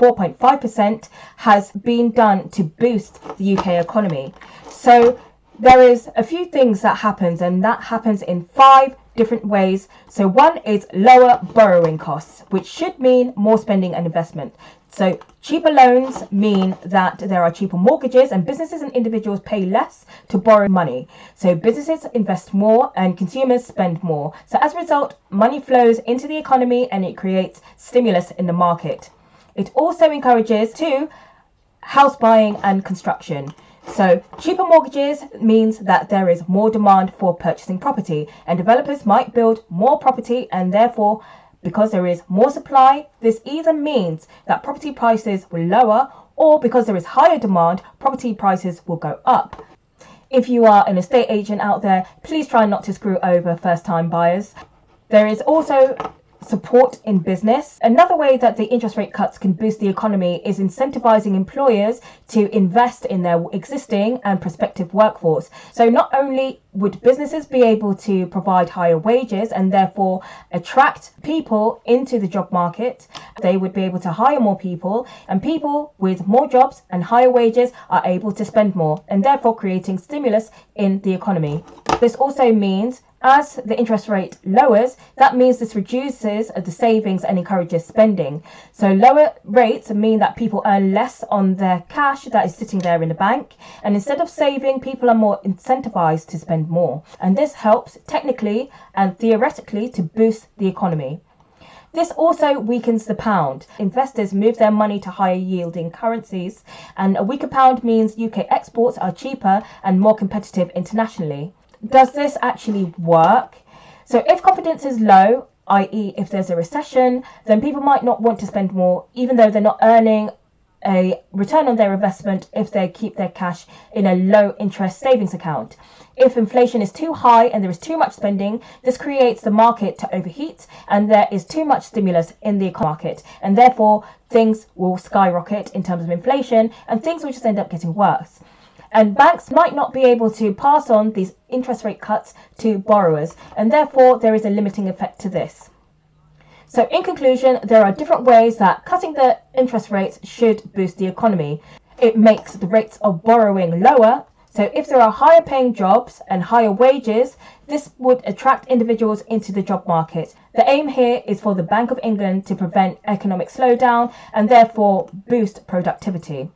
4.5% has been done to boost the UK economy. So there is a few things that happens, and that happens in 5 different ways. So one is lower borrowing costs, which should mean more spending and investment. So cheaper loans mean that there are cheaper mortgages, and businesses and individuals pay less to borrow money. So businesses invest more and consumers spend more. So as a result, money flows into the economy and it creates stimulus in the market. It also encourages house buying and construction. So cheaper mortgages means that there is more demand for purchasing property, and developers might build more property, and therefore, because there is more supply, this either means that property prices will lower, or because there is higher demand, property prices will go up. If you are an estate agent out there, please try not to screw over first-time buyers. There is also support in business. Another way that the interest rate cuts can boost the economy is incentivizing employers to invest in their existing and prospective workforce. So not only would businesses be able to provide higher wages and therefore attract people into the job market, they would be able to hire more people, and people with more jobs and higher wages are able to spend more, and therefore creating stimulus in the economy. This also means as the interest rate lowers, that means this reduces the savings and encourages spending. So lower rates mean that people earn less on their cash that is sitting there in the bank, and instead of saving, people are more incentivized to spend more. And this helps technically and theoretically to boost the economy. This also weakens the pound. Investors move their money to higher yielding currencies, and a weaker pound means UK exports are cheaper and more competitive internationally. Does this actually work? So if confidence is low, i.e. if there's a recession, then people might not want to spend more, even though they're not earning a return on their investment if they keep their cash in a low interest savings account. If inflation is too high and there is too much spending, this creates the market to overheat, and there is too much stimulus in the market, and therefore things will skyrocket in terms of inflation, and things will just end up getting worse. And banks might not be able to pass on these interest rate cuts to borrowers, and therefore there is a limiting effect to this. So in conclusion, there are different ways that cutting the interest rates should boost the economy. It makes the rates of borrowing lower. So if there are higher paying jobs and higher wages, this would attract individuals into the job market. The aim here is for the Bank of England to prevent economic slowdown and therefore boost productivity.